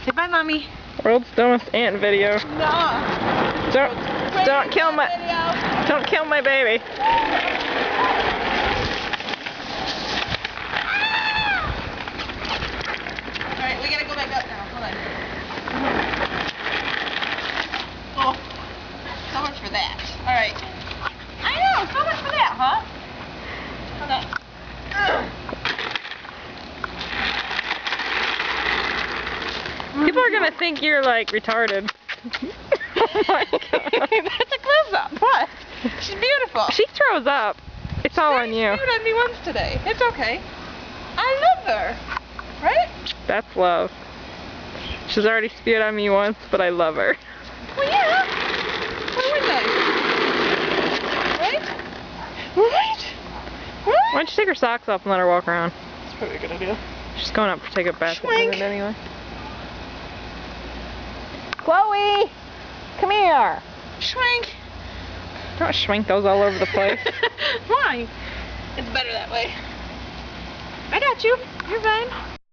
Say bye, Mommy. World's dumbest ant video. No. Don't kill my baby. Alright, we gotta go back up now. Hold on. Oh, so much for that. Alright. I know, so much for that, huh? Hold on. People are gonna think you're like retarded. Oh my God. That's a close-up. What? She's beautiful. She throws up. It's all on you. She spewed on me once today. It's okay. I love her. Right? That's love. She's already spewed on me once, but I love her. Well, yeah. Why wouldn't I? Right? Right? Why don't you take her socks off and let her walk around? That's probably a good idea. She's going up to take a bath in a Schwink. minute anyway. Chloe! Come here! Schwank. Don't schwink those all over the place. Why? It's better that way. I got you. You're fine.